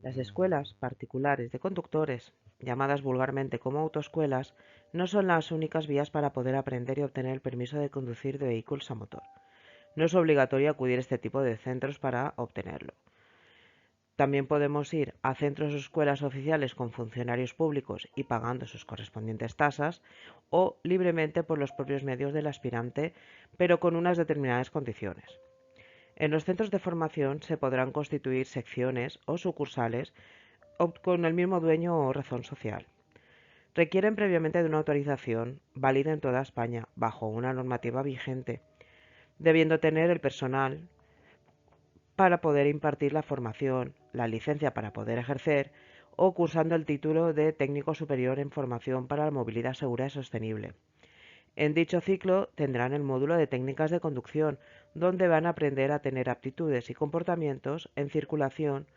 Las escuelas particulares de conductores, llamadas vulgarmente como autoescuelas, no son las únicas vías para poder aprender y obtener el permiso de conducir de vehículos a motor. No es obligatorio acudir a este tipo de centros para obtenerlo. También podemos ir a centros o escuelas oficiales con funcionarios públicos y pagando sus correspondientes tasas, o libremente por los propios medios del aspirante, pero con unas determinadas condiciones. En los centros de formación se podrán constituir secciones o sucursales con el mismo dueño o razón social. Requieren previamente de una autorización válida en toda España, bajo una normativa vigente, debiendo tener el personal para poder impartir la formación, la licencia para poder ejercer o cursando el título de técnico superior en formación para la movilidad segura y sostenible. En dicho ciclo tendrán el módulo de técnicas de conducción, donde van a aprender a tener aptitudes y comportamientos en circulación,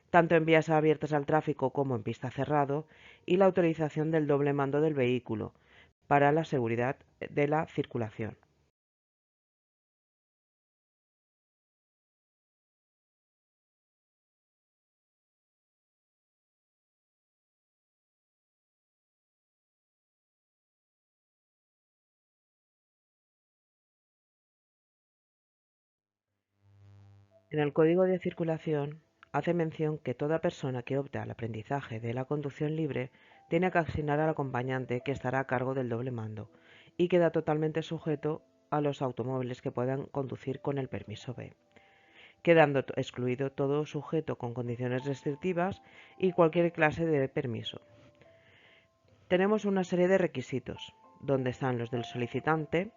tanto en vías abiertas al tráfico como en pista cerrado, y la autorización del doble mando del vehículo para la seguridad de la circulación. En el Código de Circulación hace mención que toda persona que opte al aprendizaje de la conducción libre tiene que asignar al acompañante que estará a cargo del doble mando y queda totalmente sujeto a los automóviles que puedan conducir con el permiso B, quedando excluido todo sujeto con condiciones restrictivas y cualquier clase de permiso. Tenemos una serie de requisitos, donde están los del solicitante,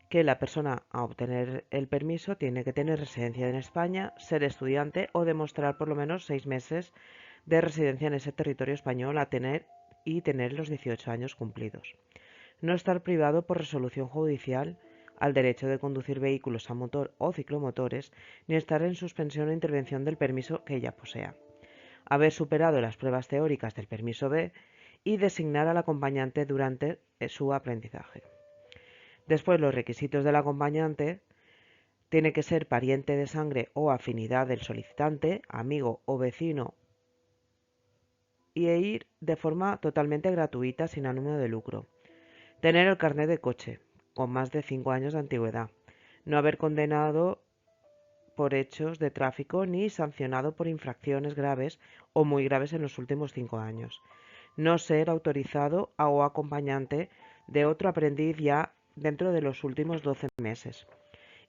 que la persona a obtener el permiso tiene que tener residencia en España, ser estudiante o demostrar por lo menos 6 meses de residencia en ese territorio español y tener los 18 años cumplidos. No estar privado por resolución judicial al derecho de conducir vehículos a motor o ciclomotores, ni estar en suspensión o intervención del permiso que ya posea. Haber superado las pruebas teóricas del permiso B y designar al acompañante durante su aprendizaje. Después, los requisitos del acompañante: tiene que ser pariente de sangre o afinidad del solicitante, amigo o vecino, y ir de forma totalmente gratuita sin ánimo de lucro. Tener el carnet de coche, con más de 5 años de antigüedad. No haber condenado por hechos de tráfico ni sancionado por infracciones graves o muy graves en los últimos 5 años. No ser autorizado o acompañante de otro aprendiz ya dentro de los últimos 12 meses.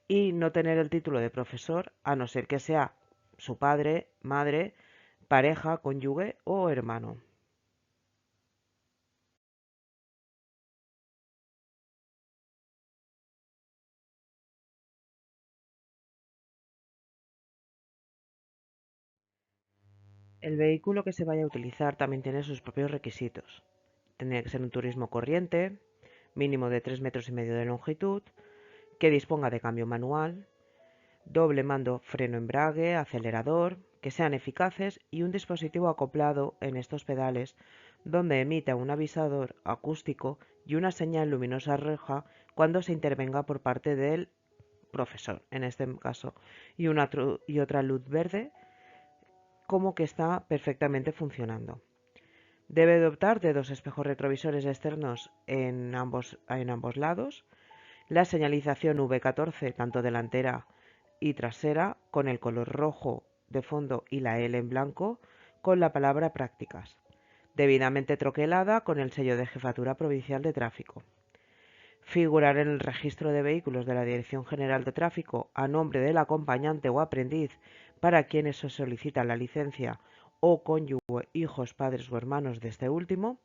Y no tener el título de profesor a no ser que sea su padre, madre, pareja, cónyuge o hermano. El vehículo que se vaya a utilizar también tiene sus propios requisitos. Tendría que ser un turismo corriente, mínimo de 3,5 metros de longitud, que disponga de cambio manual, doble mando freno-embrague, acelerador, que sean eficaces y un dispositivo acoplado en estos pedales donde emita un avisador acústico y una señal luminosa roja cuando se intervenga por parte del profesor, en este caso, y otra luz verde como que está perfectamente funcionando. Debe dotar de dos espejos retrovisores externos en ambos lados, la señalización V14 tanto delantera y trasera con el color rojo de fondo y la L en blanco con la palabra prácticas, debidamente troquelada con el sello de Jefatura Provincial de Tráfico. Figurar en el registro de vehículos de la Dirección General de Tráfico a nombre del acompañante o aprendiz para quienes se solicita la licencia o cónyuge, hijos, padres o hermanos de este último,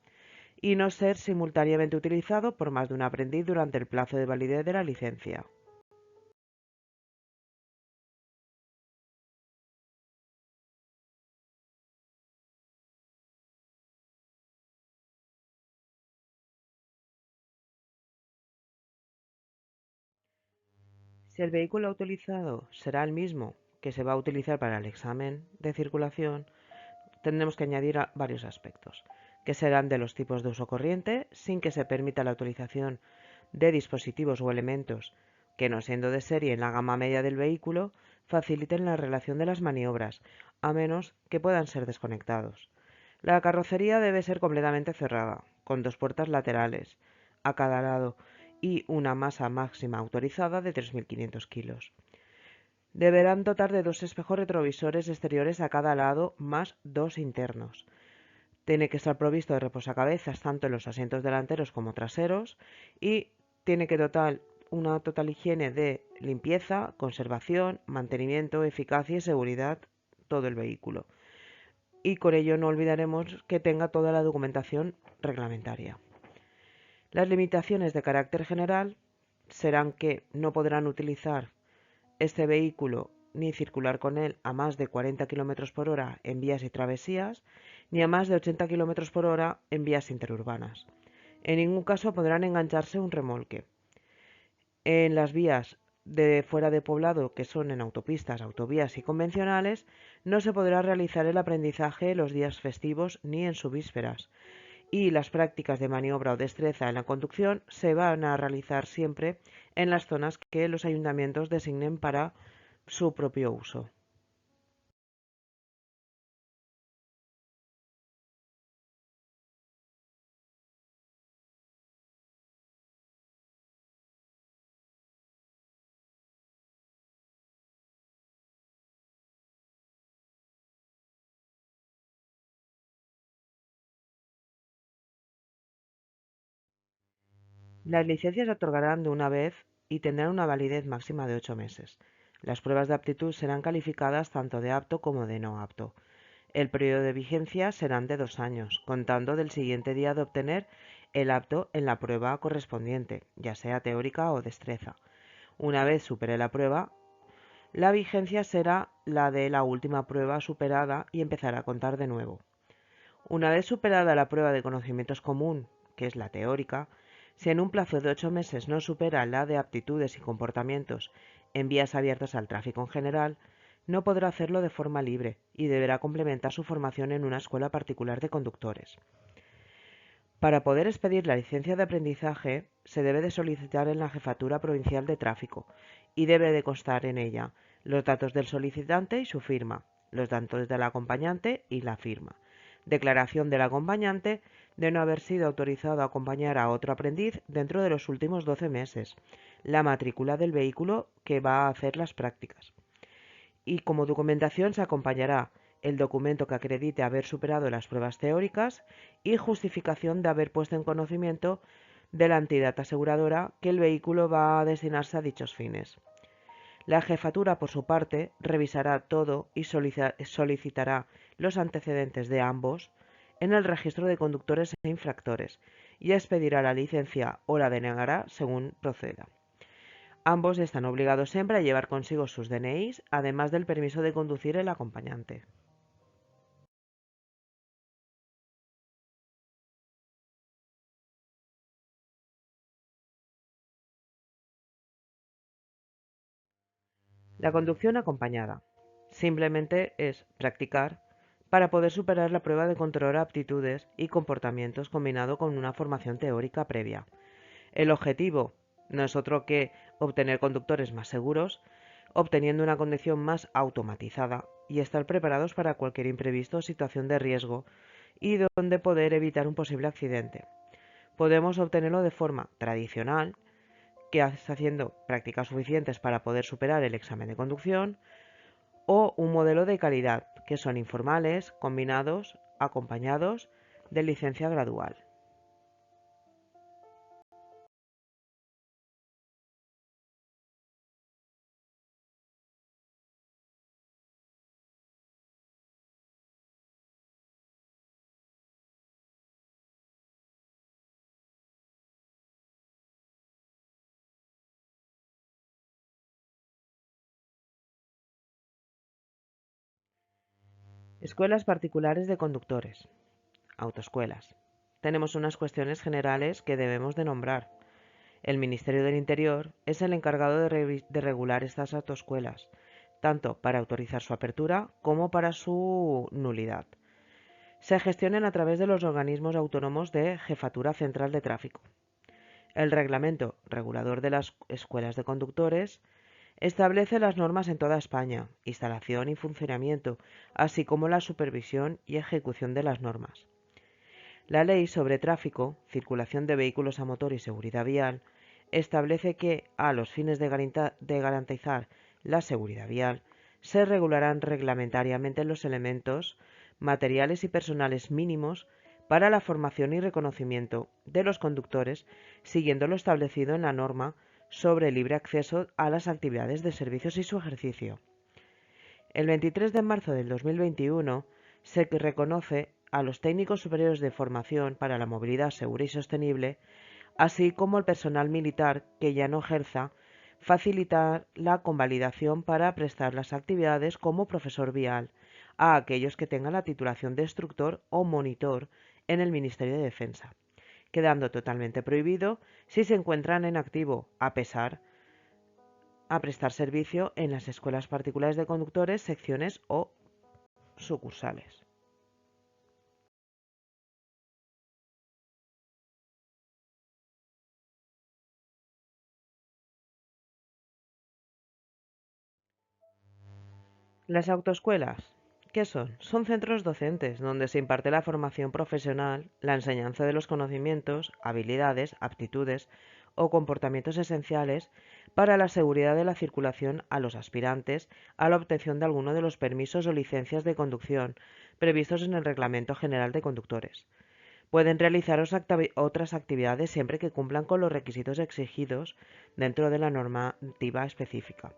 y no ser simultáneamente utilizado por más de un aprendiz durante el plazo de validez de la licencia. Si el vehículo utilizado será el mismo que se va a utilizar para el examen de circulación, tendremos que añadir varios aspectos, que serán de los tipos de uso corriente, sin que se permita la utilización de dispositivos o elementos que, no siendo de serie en la gama media del vehículo, faciliten la relación de las maniobras, a menos que puedan ser desconectados. La carrocería debe ser completamente cerrada, con dos puertas laterales a cada lado y una masa máxima autorizada de 3.500 kilos. Deberán dotar de dos espejos retrovisores exteriores a cada lado más dos internos. Tiene que estar provisto de reposacabezas tanto en los asientos delanteros como traseros y tiene que dotar una total higiene de limpieza, conservación, mantenimiento, eficacia y seguridad todo el vehículo. Y con ello no olvidaremos que tenga toda la documentación reglamentaria. Las limitaciones de carácter general serán que no podrán utilizar este vehículo ni circular con él a más de 40 km por hora en vías y travesías, ni a más de 80 km por hora en vías interurbanas. En ningún caso podrán engancharse un remolque. En las vías de fuera de poblado, que son en autopistas, autovías y convencionales, no se podrá realizar el aprendizaje los días festivos ni en sus vísperas. Y las prácticas de maniobra o destreza en la conducción se van a realizar siempre en las zonas que los ayuntamientos designen para su propio uso. Las licencias se otorgarán de una vez y tendrán una validez máxima de 8 meses. Las pruebas de aptitud serán calificadas tanto de apto como de no apto. El periodo de vigencia serán de 2 años, contando del siguiente día de obtener el apto en la prueba correspondiente, ya sea teórica o destreza. Una vez supere la prueba, la vigencia será la de la última prueba superada y empezará a contar de nuevo. Una vez superada la prueba de conocimientos común, que es la teórica, si en un plazo de 8 meses no supera la de aptitudes y comportamientos en vías abiertas al tráfico en general, no podrá hacerlo de forma libre y deberá complementar su formación en una escuela particular de conductores. Para poder expedir la licencia de aprendizaje, se debe de solicitar en la Jefatura Provincial de Tráfico y debe de constar en ella los datos del solicitante y su firma, los datos del acompañante y la firma. Declaración del acompañante de no haber sido autorizado a acompañar a otro aprendiz dentro de los últimos 12 meses, la matrícula del vehículo que va a hacer las prácticas. Y como documentación se acompañará el documento que acredite haber superado las pruebas teóricas y justificación de haber puesto en conocimiento de la entidad aseguradora que el vehículo va a destinarse a dichos fines. La jefatura, por su parte, revisará todo y solicitará los antecedentes de ambos en el registro de conductores e infractores y expedirá la licencia o la denegará según proceda. Ambos están obligados siempre a llevar consigo sus DNIs, además del permiso de conducir el acompañante. La conducción acompañada simplemente es practicar para poder superar la prueba de control de aptitudes y comportamientos combinado con una formación teórica previa. El objetivo no es otro que obtener conductores más seguros, obteniendo una conducción más automatizada y estar preparados para cualquier imprevisto o situación de riesgo y donde poder evitar un posible accidente. Podemos obtenerlo de forma tradicional, que está haciendo prácticas suficientes para poder superar el examen de conducción, o un modelo de calidad, que son informales, combinados, acompañados de licencia gradual. Escuelas particulares de conductores, autoescuelas. Tenemos unas cuestiones generales que debemos de nombrar. El Ministerio del Interior es el encargado de regular estas autoescuelas, tanto para autorizar su apertura como para su nulidad. Se gestionan a través de los organismos autónomos de Jefatura Central de Tráfico. El Reglamento Regulador de las Escuelas de Conductores Establece las normas en toda España, instalación y funcionamiento, así como la supervisión y ejecución de las normas. La Ley sobre Tráfico, Circulación de Vehículos a Motor y Seguridad Vial establece que, a los fines de garantizar la seguridad vial, se regularán reglamentariamente los elementos materiales y personales mínimos para la formación y reconocimiento de los conductores, siguiendo lo establecido en la norma sobre libre acceso a las actividades de servicios y su ejercicio. El 23 de marzo del 2021 se reconoce a los técnicos superiores de formación para la movilidad segura y sostenible, así como el personal militar que ya no ejerza, facilitar la convalidación para prestar las actividades como profesor vial a aquellos que tengan la titulación de instructor o monitor en el Ministerio de Defensa, quedando totalmente prohibido si se encuentran en activo, a prestar servicio en las escuelas particulares de conductores, secciones o sucursales. Las autoescuelas, ¿qué son? Son centros docentes donde se imparte la formación profesional, la enseñanza de los conocimientos, habilidades, aptitudes o comportamientos esenciales para la seguridad de la circulación a los aspirantes a la obtención de alguno de los permisos o licencias de conducción previstos en el Reglamento General de Conductores. Pueden realizar otras actividades siempre que cumplan con los requisitos exigidos dentro de la normativa específica.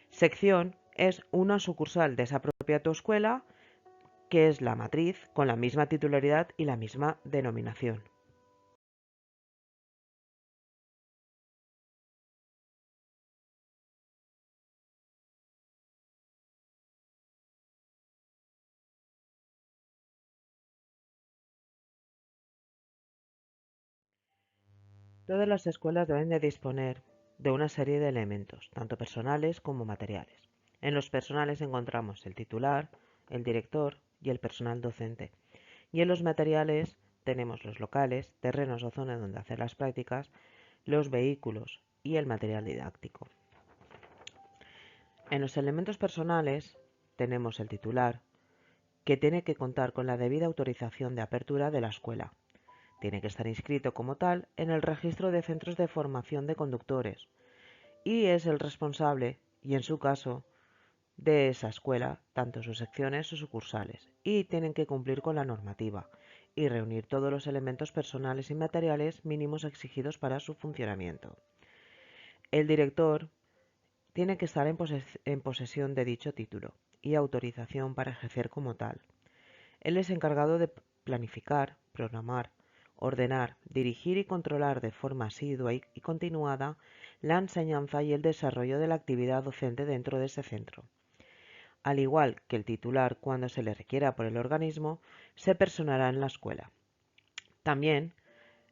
Sección es una sucursal de esa propia autoescuela que es la matriz con la misma titularidad y la misma denominación. Todas las escuelas deben de disponer de una serie de elementos, tanto personales como materiales. En los personales encontramos el titular, el director y el personal docente. Y en los materiales tenemos los locales, terrenos o zonas donde hacer las prácticas, los vehículos y el material didáctico. En los elementos personales tenemos el titular, que tiene que contar con la debida autorización de apertura de la escuela. Tiene que estar inscrito como tal en el registro de centros de formación de conductores y es el responsable, y en su caso, de esa escuela, tanto sus secciones o sucursales, y tienen que cumplir con la normativa y reunir todos los elementos personales y materiales mínimos exigidos para su funcionamiento. El director tiene que estar en posesión de dicho título y autorización para ejercer como tal. Él es encargado de planificar, programar, ordenar, dirigir y controlar de forma asidua y continuada la enseñanza y el desarrollo de la actividad docente dentro de ese centro. Al igual que el titular, cuando se le requiera por el organismo, se personará en la escuela. También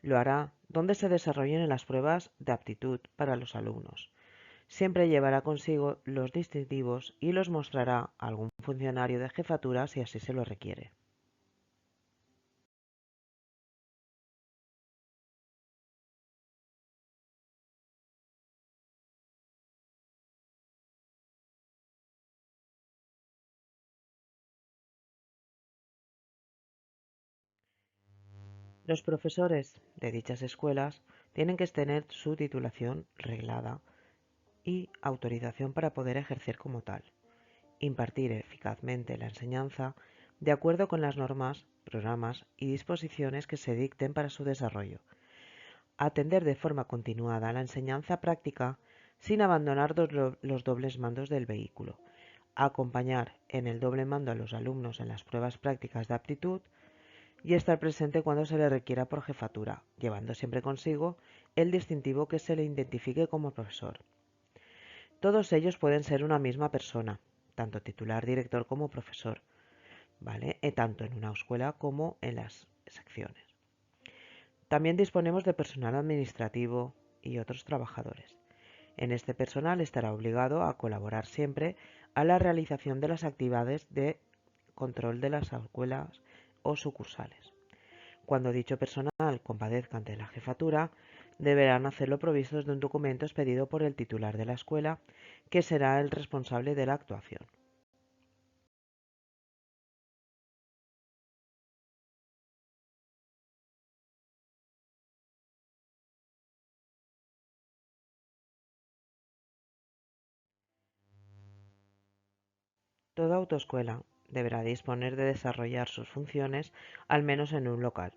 lo hará donde se desarrollen las pruebas de aptitud para los alumnos. Siempre llevará consigo los distintivos y los mostrará a algún funcionario de jefatura si así se lo requiere. Los profesores de dichas escuelas tienen que tener su titulación reglada y autorización para poder ejercer como tal, impartir eficazmente la enseñanza de acuerdo con las normas, programas y disposiciones que se dicten para su desarrollo, atender de forma continuada la enseñanza práctica sin abandonar los dobles mandos del vehículo, acompañar en el doble mando a los alumnos en las pruebas prácticas de aptitud y estar presente cuando se le requiera por jefatura, llevando siempre consigo el distintivo que se le identifique como profesor. Todos ellos pueden ser una misma persona, tanto titular, director como profesor, ¿vale? Tanto en una escuela como en las secciones. También disponemos de personal administrativo y otros trabajadores. En este personal estará obligado a colaborar siempre a la realización de las actividades de control de las escuelas o sucursales. Cuando dicho personal compadezca ante la jefatura, deberán hacerlo provistos de un documento expedido por el titular de la escuela, que será el responsable de la actuación. Toda autoescuela deberá disponer de desarrollar sus funciones al menos en un local,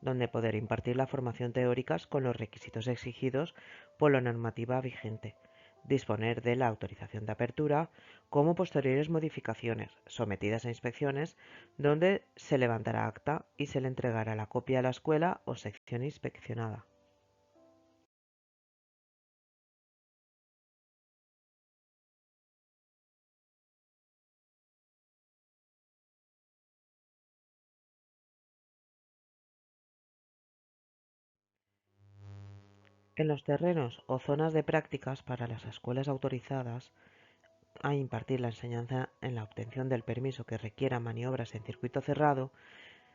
donde poder impartir la formación teórica con los requisitos exigidos por la normativa vigente, disponer de la autorización de apertura, como posteriores modificaciones sometidas a inspecciones, donde se levantará acta y se le entregará la copia a la escuela o sección inspeccionada. En los terrenos o zonas de prácticas para las escuelas autorizadas a impartir la enseñanza en la obtención del permiso que requiera maniobras en circuito cerrado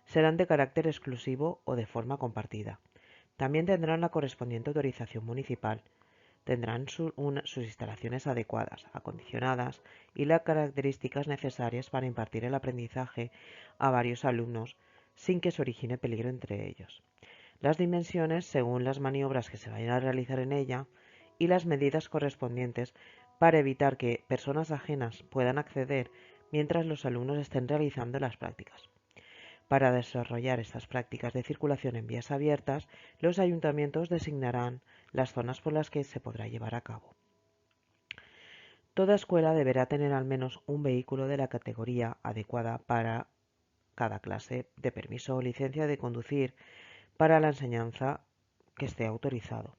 serán de carácter exclusivo o de forma compartida. También tendrán la correspondiente autorización municipal, tendrán sus instalaciones adecuadas, acondicionadas y las características necesarias para impartir el aprendizaje a varios alumnos sin que se origine peligro entre ellos. Las dimensiones según las maniobras que se vayan a realizar en ella y las medidas correspondientes para evitar que personas ajenas puedan acceder mientras los alumnos estén realizando las prácticas. Para desarrollar estas prácticas de circulación en vías abiertas, los ayuntamientos designarán las zonas por las que se podrá llevar a cabo. Toda escuela deberá tener al menos un vehículo de la categoría adecuada para cada clase de permiso o licencia de conducir para la enseñanza que esté autorizado.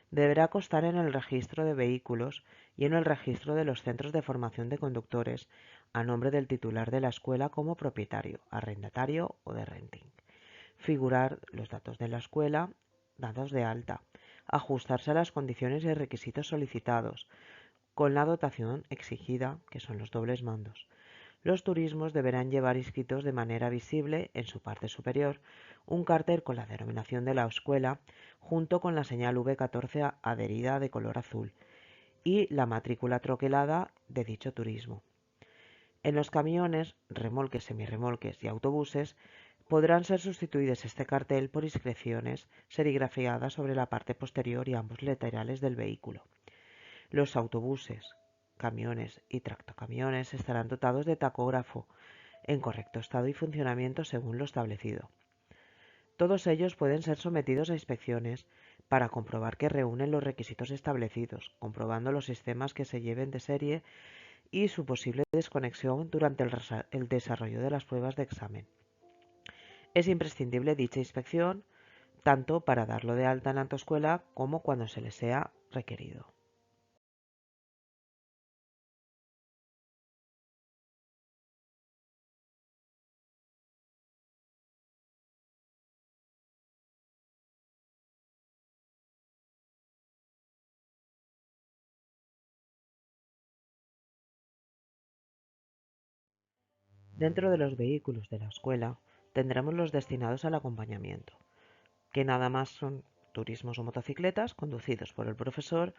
Deberá constar en el registro de vehículos y en el registro de los centros de formación de conductores a nombre del titular de la escuela como propietario, arrendatario o de renting. Figurar los datos de la escuela, datos de alta, ajustarse a las condiciones y requisitos solicitados, con la dotación exigida, que son los dobles mandos. Los turismos deberán llevar inscritos de manera visible en su parte superior un cartel con la denominación de la escuela junto con la señal V14 adherida de color azul y la matrícula troquelada de dicho turismo. En los camiones, remolques, semirremolques y autobuses podrán ser sustituidos este cartel por inscripciones serigrafiadas sobre la parte posterior y ambos laterales del vehículo. Los autobuses, camiones y tractocamiones estarán dotados de tacógrafo en correcto estado y funcionamiento según lo establecido. Todos ellos pueden ser sometidos a inspecciones para comprobar que reúnen los requisitos establecidos, comprobando los sistemas que se lleven de serie y su posible desconexión durante el desarrollo de las pruebas de examen. Es imprescindible dicha inspección tanto para darlo de alta en la autoescuela como cuando se le sea requerido. Dentro de los vehículos de la escuela tendremos los destinados al acompañamiento, que nada más son turismos o motocicletas conducidos por el profesor,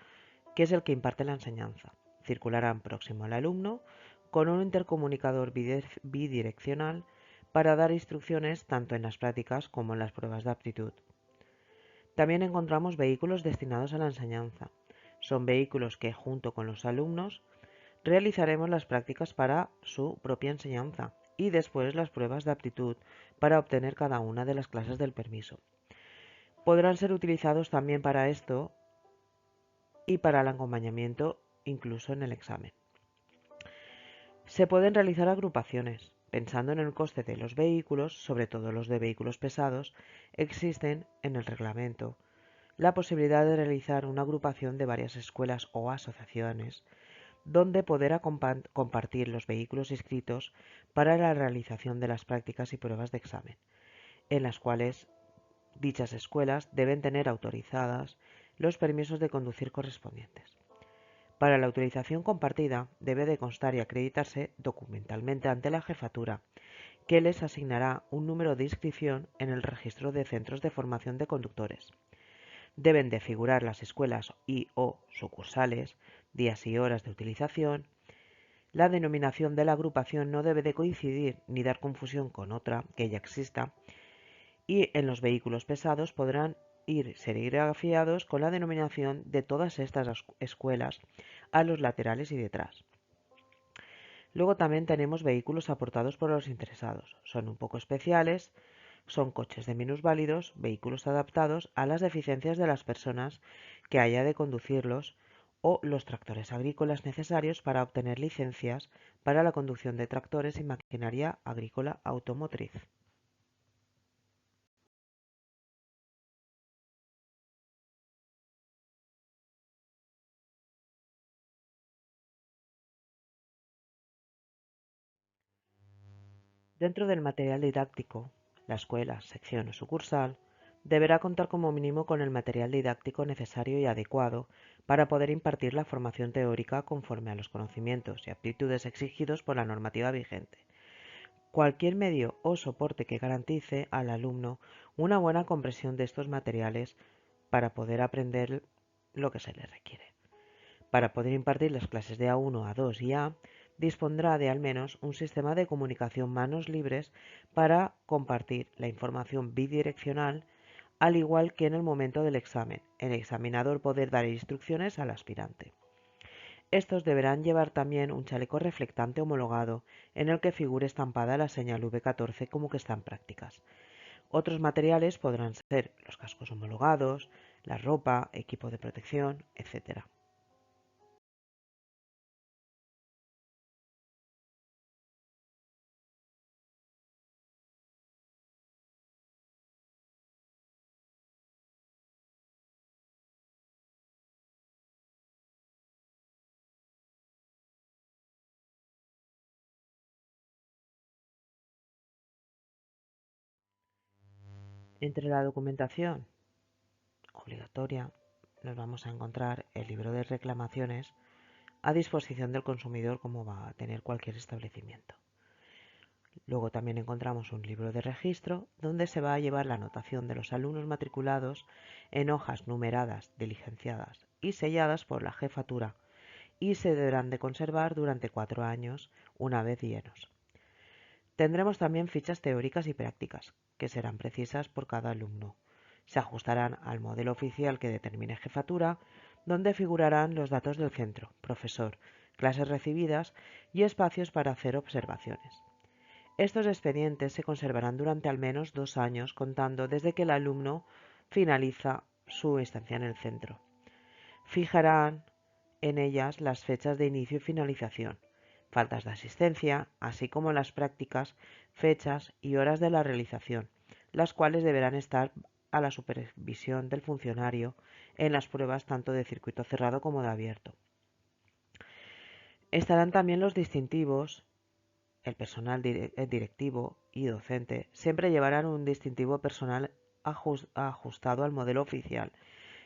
que es el que imparte la enseñanza. Circularán próximo al alumno con un intercomunicador bidireccional para dar instrucciones tanto en las prácticas como en las pruebas de aptitud. También encontramos vehículos destinados a la enseñanza. Son vehículos que, junto con los alumnos, realizaremos las prácticas para su propia enseñanza y después las pruebas de aptitud para obtener cada una de las clases del permiso. Podrán ser utilizados también para esto y para el acompañamiento incluso en el examen. Se pueden realizar agrupaciones. Pensando en el coste de los vehículos, sobre todo los de vehículos pesados, existen en el reglamento la posibilidad de realizar una agrupación de varias escuelas o asociaciones donde poder compartir los vehículos inscritos para la realización de las prácticas y pruebas de examen, en las cuales dichas escuelas deben tener autorizadas los permisos de conducir correspondientes. Para la utilización compartida debe de constar y acreditarse documentalmente ante la jefatura, que les asignará un número de inscripción en el registro de centros de formación de conductores. Deben de figurar las escuelas y o sucursales, días y horas de utilización. La denominación de la agrupación no debe de coincidir ni dar confusión con otra que ya exista, y en los vehículos pesados podrán ir serigrafiados con la denominación de todas estas escuelas a los laterales y detrás. Luego también tenemos vehículos aportados por los interesados. Son un poco especiales, son coches de minusválidos, vehículos adaptados a las deficiencias de las personas que haya de conducirlos, o los tractores agrícolas necesarios para obtener licencias para la conducción de tractores y maquinaria agrícola automotriz. Dentro del material didáctico, la escuela, sección o sucursal deberá contar como mínimo con el material didáctico necesario y adecuado para poder impartir la formación teórica conforme a los conocimientos y aptitudes exigidos por la normativa vigente. Cualquier medio o soporte que garantice al alumno una buena comprensión de estos materiales para poder aprender lo que se le requiere. Para poder impartir las clases de A1, A2 y A, dispondrá de al menos un sistema de comunicación manos libres para compartir la información bidireccional, al igual que en el momento del examen, el examinador poder dar instrucciones al aspirante. Estos deberán llevar también un chaleco reflectante homologado en el que figure estampada la señal V14 como que están prácticas. Otros materiales podrán ser los cascos homologados, la ropa, equipo de protección, etc. Entre la documentación obligatoria nos vamos a encontrar el libro de reclamaciones a disposición del consumidor como va a tener cualquier establecimiento. Luego también encontramos un libro de registro donde se va a llevar la anotación de los alumnos matriculados en hojas numeradas, diligenciadas y selladas por la jefatura, y se deberán de conservar durante 4 años una vez llenos. Tendremos también fichas teóricas y prácticas, que serán precisas por cada alumno. Se ajustarán al modelo oficial que determine jefatura, donde figurarán los datos del centro, profesor, clases recibidas y espacios para hacer observaciones. Estos expedientes se conservarán durante al menos 2 años contando desde que el alumno finaliza su estancia en el centro. Fijarán en ellas las fechas de inicio y finalización, faltas de asistencia, así como las prácticas, fechas y horas de la realización, las cuales deberán estar a la supervisión del funcionario en las pruebas tanto de circuito cerrado como de abierto. Estarán también los distintivos. El personal directivo y docente siempre llevarán un distintivo personal ajustado al modelo oficial,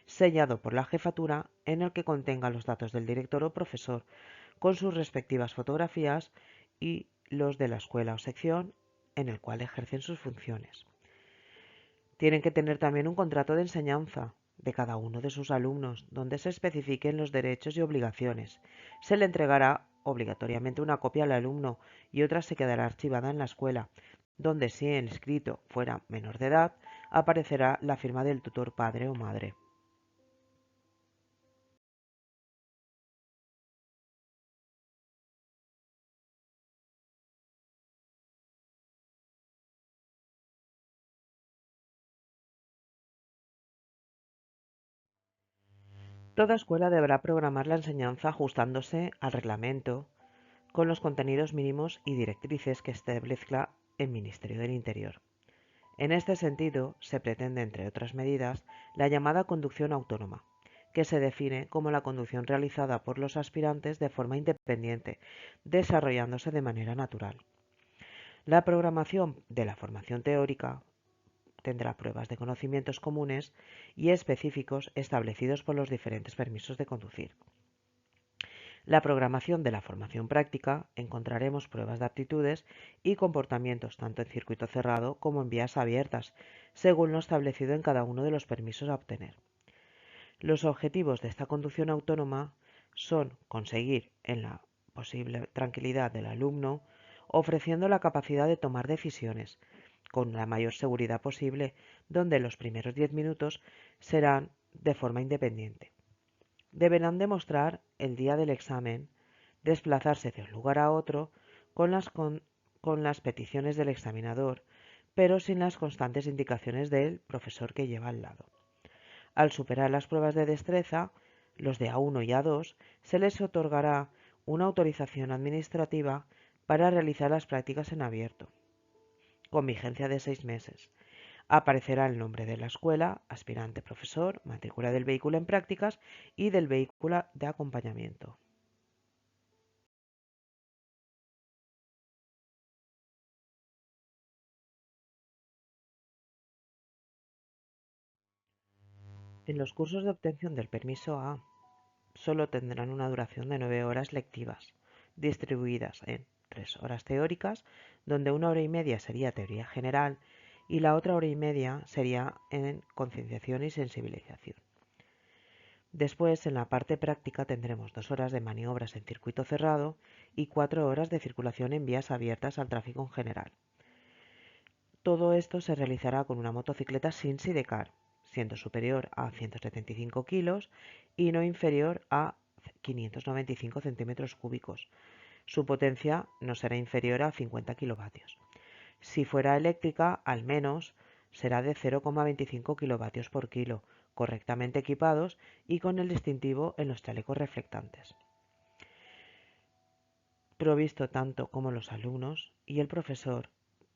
sellado por la jefatura, en el que contenga los datos del director o profesor, con sus respectivas fotografías, y los de la escuela o sección en el cual ejercen sus funciones. Tienen que tener también un contrato de enseñanza de cada uno de sus alumnos, donde se especifiquen los derechos y obligaciones. Se le entregará obligatoriamente una copia al alumno y otra se quedará archivada en la escuela, donde si el inscrito fuera menor de edad, aparecerá la firma del tutor padre o madre. Toda escuela deberá programar la enseñanza ajustándose al reglamento con los contenidos mínimos y directrices que establezca el Ministerio del Interior. En este sentido, se pretende, entre otras medidas, la llamada conducción autónoma, que se define como la conducción realizada por los aspirantes de forma independiente, desarrollándose de manera natural. La programación de la formación teórica tendrá pruebas de conocimientos comunes y específicos establecidos por los diferentes permisos de conducir. La programación de la formación práctica encontraremos pruebas de aptitudes y comportamientos tanto en circuito cerrado como en vías abiertas, según lo establecido en cada uno de los permisos a obtener. Los objetivos de esta conducción autónoma son conseguir, en la posible tranquilidad del alumno, ofreciendo la capacidad de tomar decisiones con la mayor seguridad posible, donde los primeros 10 minutos serán de forma independiente. Deberán demostrar el día del examen, desplazarse de un lugar a otro con las peticiones del examinador, pero sin las constantes indicaciones del profesor que lleva al lado. Al superar las pruebas de destreza, los de A1 y A2, se les otorgará una autorización administrativa para realizar las prácticas en abierto, con vigencia de 6 meses. Aparecerá el nombre de la escuela, aspirante profesor, matrícula del vehículo en prácticas y del vehículo de acompañamiento. En los cursos de obtención del permiso A solo tendrán una duración de 9 horas lectivas, distribuidas en 3 horas teóricas, donde 1 hora y media sería teoría general y la otra 1 hora y media sería en concienciación y sensibilización. Después, en la parte práctica, tendremos 2 horas de maniobras en circuito cerrado y 4 horas de circulación en vías abiertas al tráfico en general. Todo esto se realizará con una motocicleta sin sidecar, siendo superior a 175 kilos y no inferior a 595 centímetros cúbicos. Su potencia no será inferior a 50 kilovatios. Si fuera eléctrica, al menos será de 0,25 kilovatios por kilo, correctamente equipados y con el distintivo en los chalecos reflectantes, provisto tanto como los alumnos y el profesor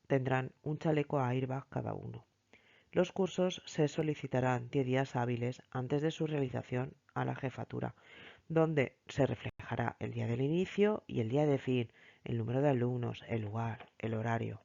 tendrán un chaleco a airbag cada uno. Los cursos se solicitarán 10 días hábiles antes de su realización a la jefatura, donde se reflejará el día del inicio y el día de fin, el número de alumnos, el lugar, el horario.